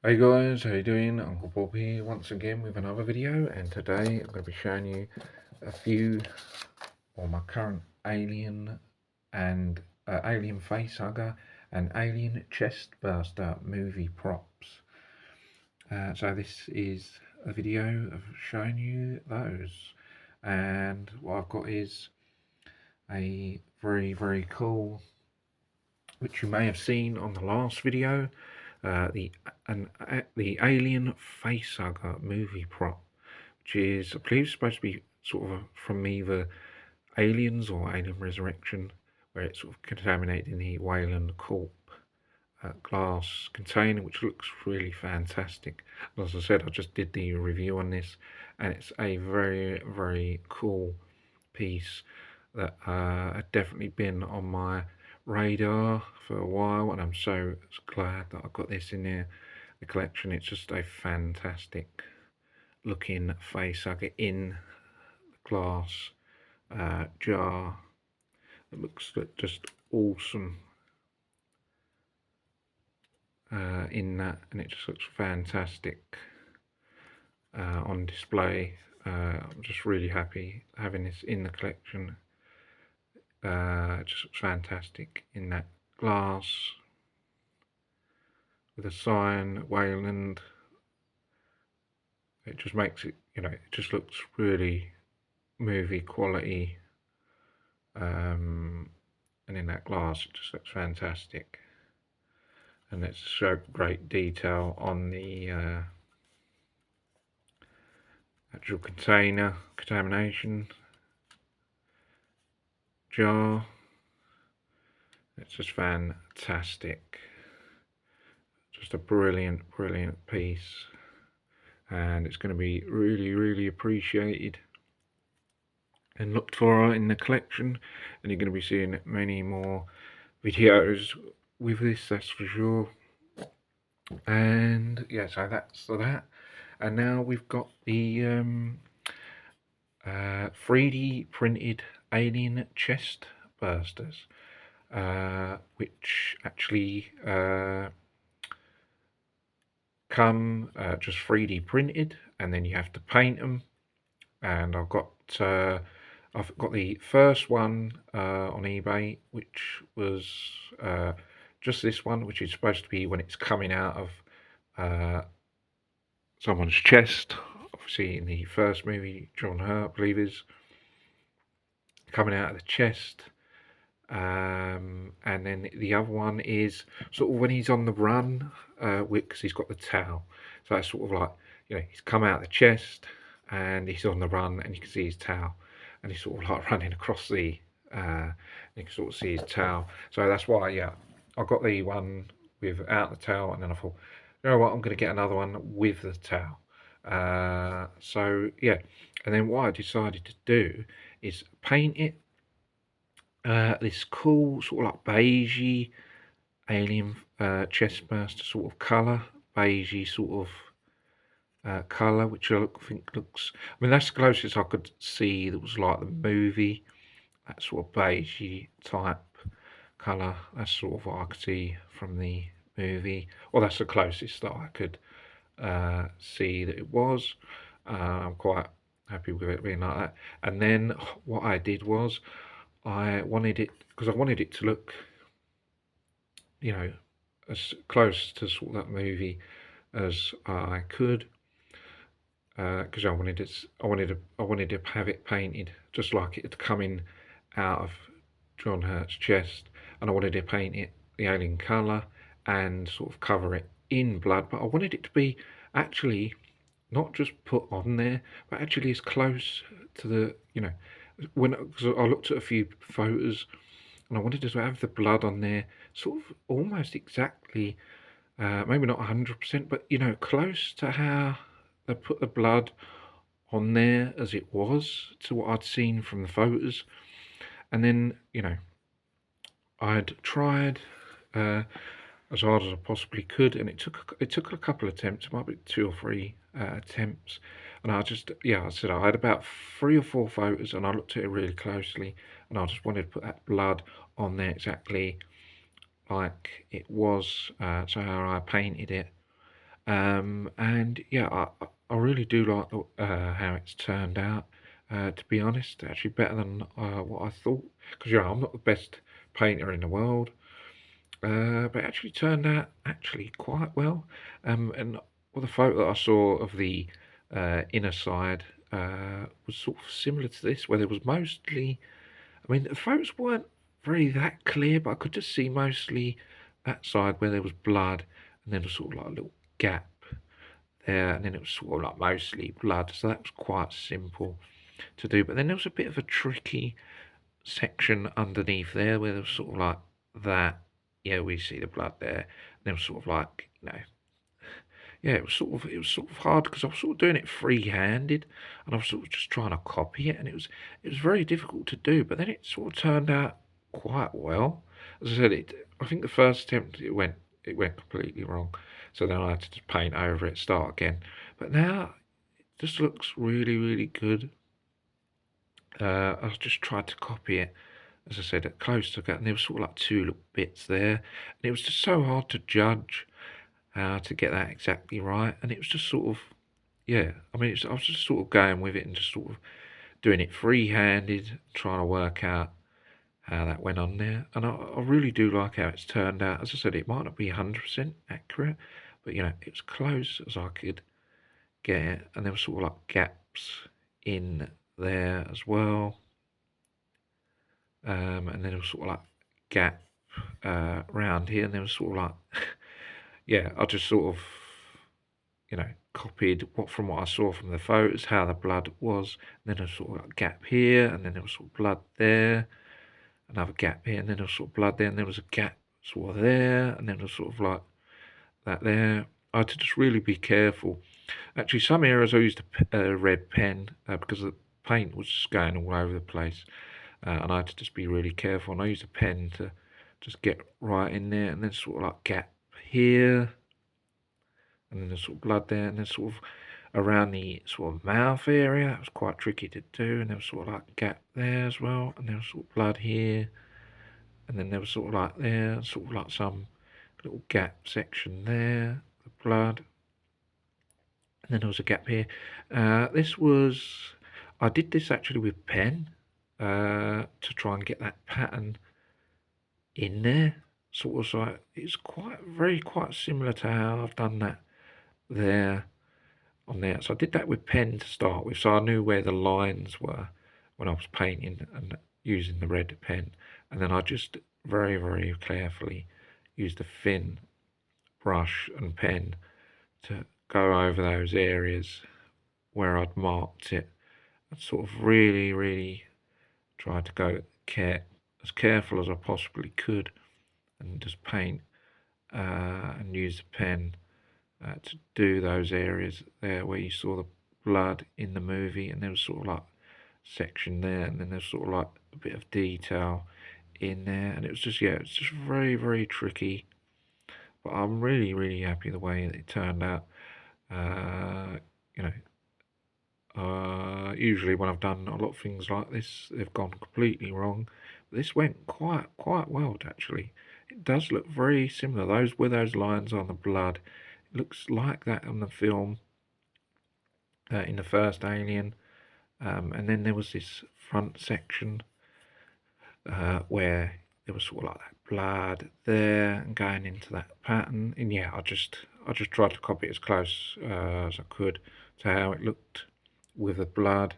Hey guys, how you doing? Uncle Bob here once again with another video, and today I'm going to be showing you a few of my current Alien and Alien facehugger and Alien chestburster movie props. So this is a video of showing you those, and what I've got is a very cool, which you may have seen on the last video, the Alien facehugger movie prop, which is I believe supposed to be sort of from either Aliens or Alien Resurrection, where it's sort of contaminated in the Wayland Corp glass container, which looks really fantastic. And as I said, I just did the review on this, and it's a very cool piece that had definitely been on my radar for a while, and I'm so glad that I've got this in the collection. It's just a fantastic looking facehugger in the glass jar. It looks just awesome in that, and it just looks fantastic on display. I'm just really happy having this in the collection. It just looks fantastic in that glass with a sign Wayland. It just makes it, it just looks really movie quality, and in that glass it just looks fantastic, and it's so great detail on the actual container contamination jar. It's just fantastic, just a brilliant piece, and it's going to be really appreciated and looked for in the collection, and you're going to be seeing many more videos with this, that's for sure. And yeah, so that's that. And now we've got the 3D printed Alien chest bursters, which actually come just 3D printed, and then you have to paint them. And I've got the first one on eBay, which was just this one, which is supposed to be when it's coming out of someone's chest. Obviously, in the first movie, John Hurt, I believe, is coming out of the chest. And then the other one is sort of when he's on the run, because he's got the towel. So that's sort of like, he's come out of the chest and he's on the run, and you can see his towel, and he's sort of like running across the, you can sort of see his towel. So that's why, yeah, I got the one without the towel, and then I thought, you know what, I'm going to get another one with the towel. So yeah, and then what I decided to do is paint it this cool sort of like beigey alien chestburster sort of colour, beigey sort of colour, which I think looks, I mean, that's the closest I could see that was like the movie, that sort of beigey type colour. That's sort of what I could see from the movie, well, that's the closest that I could see that it was. I'm quite happy with it being like that. And then what I did was I wanted it, because I wanted it to look, as close to sort of that movie as I could, because I wanted to have it painted just like it had coming out of John Hurt's chest, and I wanted to paint it the alien colour and sort of cover it in blood, but I wanted it to be actually not just put on there, but actually as close to the, because I looked at a few photos, and I wanted to have the blood on there sort of almost exactly, maybe not 100%, but close to how they put the blood on there as it was to what I'd seen from the photos. And then I'd tried as hard as I possibly could, and it took a couple of attempts, it might be 2 or 3 attempts, and I said I had about 3 or 4 photos, and I looked at it really closely, and I just wanted to put that blood on there exactly like it was, so how I painted it. And yeah, I really do like how it's turned out. To be honest, actually better than what I thought. Because I'm not the best painter in the world, but it actually turned out actually quite well. And well, the photo that I saw of the inner side was sort of similar to this, where there was mostly. I mean, the photos weren't very that clear, but I could just see mostly that side where there was blood, and then was sort of like a little gap there, and then it was sort of like mostly blood, so that was quite simple to do. But then there was a bit of a tricky section underneath there where there was sort of like that. Yeah, we see the blood there. And there was sort of like, yeah, it was sort of hard because I was sort of doing it free-handed, and I was sort of just trying to copy it, and it was very difficult to do. But then it sort of turned out quite well. As I said, I think the first attempt it went completely wrong, so then I had to just paint over it, start again. But now it just looks really, really good. I just tried to copy it, as I said, close to it, and there was sort of like two little bits there, and it was just so hard to judge how to get that exactly right, and it was just sort of, yeah, I mean, I was just sort of going with it and just sort of doing it free-handed, trying to work out how that went on there, and I really do like how it's turned out. As I said, it might not be 100% accurate, but it's close as I could get it, and there were sort of like gaps in there as well, and then there was sort of like gap round here, and there was sort of like, yeah, I just sort of, copied from what I saw from the photos, how the blood was, and then there was sort of like a gap here, and then there was sort of blood there, another gap here, and then there was sort of blood there, and there was a gap sort of there, and then there was sort of like that there. I had to just really be careful. Actually, some areas I used a red pen because the paint was just going all over the place, and I had to just be really careful. And I used a pen to just get right in there, and then sort of like gap here, and then there's sort of blood there, and then sort of around the sort of mouth area. That was quite tricky to do, and there was sort of like a gap there as well, and there was sort of blood here, and then there was sort of like there, sort of like some little gap section there, the blood, and then there was a gap here. I did this actually with pen to try and get that pattern in there. Sort of like it's quite similar to how I've done that there on there. So I did that with pen to start with, so I knew where the lines were when I was painting and using the red pen, and then I just very, very carefully used a thin brush and pen to go over those areas where I'd marked it. I sort of really, really tried to go as careful as I possibly could, and just paint and use the pen to do those areas there where you saw the blood in the movie, and there was sort of like section there, and then there's sort of like a bit of detail in there, and it was just it's just very, very tricky, but I'm really, really happy the way it turned out. uh, you know Usually when I've done a lot of things like this, they've gone completely wrong, but this went quite well actually. It does look very similar, those lines on the blood, it looks like that on the film, in the first Alien. And then there was this front section where there was sort of like that blood there and going into that pattern. And yeah, I just tried to copy it as close as I could to how it looked with the blood.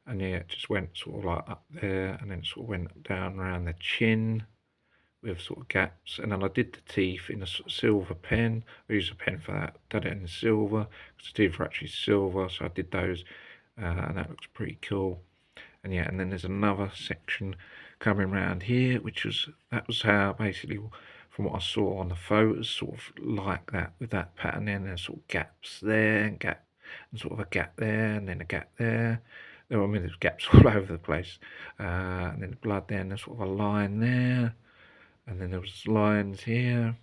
And yeah, it just went sort of like up there, and then it sort of went down around the chin with sort of gaps. And then I did the teeth in a sort of silver pen. I used a pen for that, did it in silver because the teeth are actually silver, so I did those, and that looks pretty cool. And yeah, and then there's another section coming around here, that was how basically from what I saw on the photos, sort of like that with that pattern. Then there's sort of gaps there and sort of a gap there, and then a gap there. I mean, there's gaps all over the place, and then blood there, and there's sort of a line there, and then there was lines here.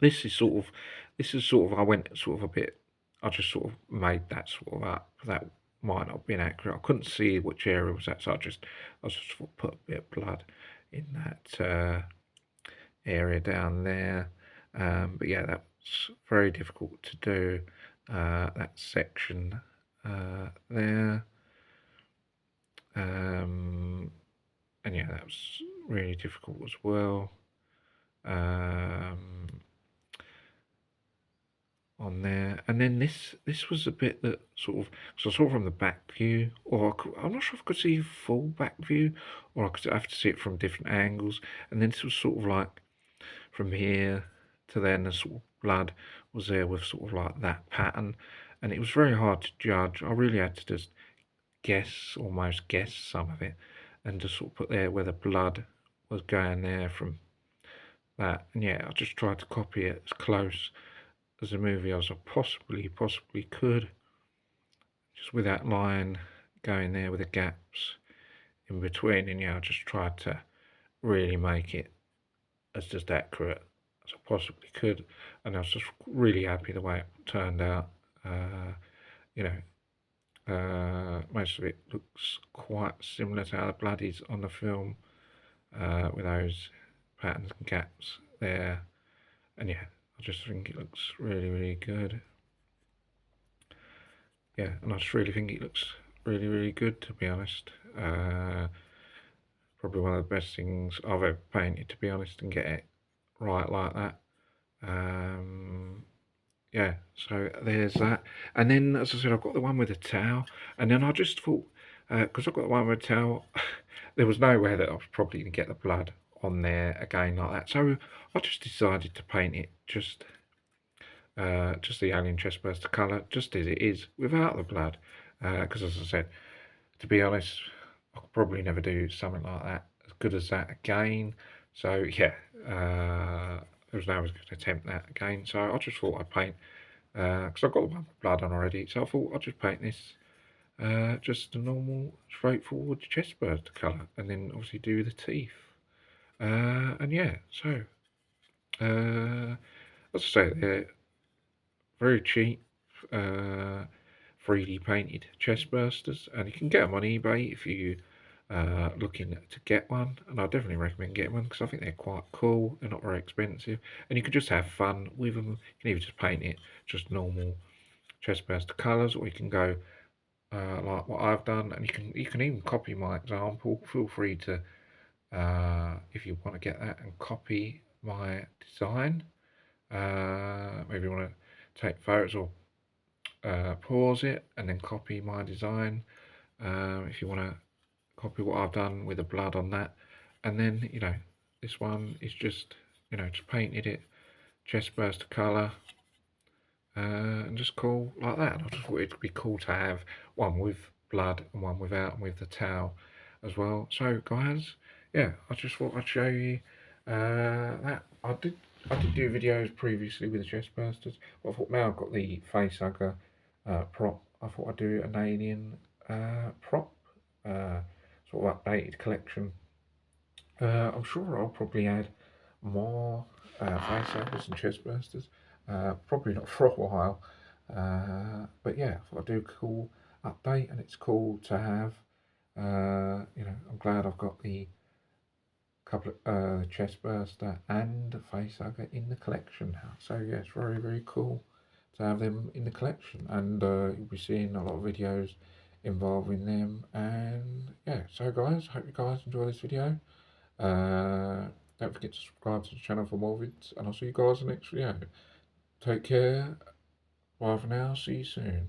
This is sort of I went sort of a bit. I just sort of made that sort of up. That might not have been accurate. I couldn't see which area was that, so I just sort of put a bit of blood in that area down there. But yeah, It's very difficult to do that section there. And yeah, that was really difficult as well. On there, and then this was a bit that sort of, so I saw from the back view, or I'm not sure if I could see full back view, or I could have to see it from different angles. And then this was sort of like from here to then, the sort of blood was there with sort of like that pattern, and it was very hard to judge. I really had to just almost guess some of it, and just sort of put there where the blood was going there from that. And yeah, I just tried to copy it as close as a movie as I possibly could, just with that line going there with the gaps in between. And yeah, I just tried to really make it as just accurate as I possibly could, and I was just really happy the way it turned out. You know, most of it looks quite similar to how the blood is on the film, with those patterns and gaps there. And yeah, I just think it looks really good. Yeah, and I just really think it looks really good, to be honest. Probably one of the best things I've ever painted, to be honest, and get it right like that. Yeah, so there's that. And then, as I said, I've got the one with the towel, and then I just thought, because I've got the one with the towel, there was no way that I was probably going to get the blood on there again like that. So I just decided to paint it just the alien chestburster colour, just as it is, without the blood. Because as I said, to be honest, I could probably never do something like that as good as that again. So yeah, there was no way I was going to attempt that again. So I just thought I'd paint, because I've got the one with blood on already. So I thought I'd just paint this just a normal, straightforward chestburster colour, and then obviously do the teeth. And yeah, so as I say, they're very cheap, 3D painted chestbursters, and you can get them on eBay if you looking to get one. And I definitely recommend getting one because I think they're quite cool. They're not very expensive, and you can just have fun with them. You can either just paint it just normal chestburster colours, or you can go like what I've done, and you can even copy my example. Feel free to, if you want to get that, and copy my design. Maybe you want to take photos or pause it and then copy my design, if you want to copy what I've done with the blood on that. And then, you know, this one is just, you know, just painted it chestburster colour, and just cool like that. And I just thought it'd be cool to have one with blood and one without, and with the towel as well. So guys, yeah, I just thought I'd show you that. I did do videos previously with the chestbursters, but I thought now I've got the facehugger prop, I thought I'd do an alien prop, sort of updated collection. I'm sure I'll probably add more facehuggers and chestbursters, probably not for a while, but yeah, I thought I'd do a cool update, and it's cool to have. You know, I'm glad I've got the couple of chestburster and facehugger in the collection now. So yeah, it's very cool to have them in the collection, and you'll be seeing a lot of videos involving them. And yeah, so guys, hope you guys enjoy this video. Don't forget to subscribe to the channel for more vids, and I'll see you guys in the next video. Take care, bye for now, see you soon.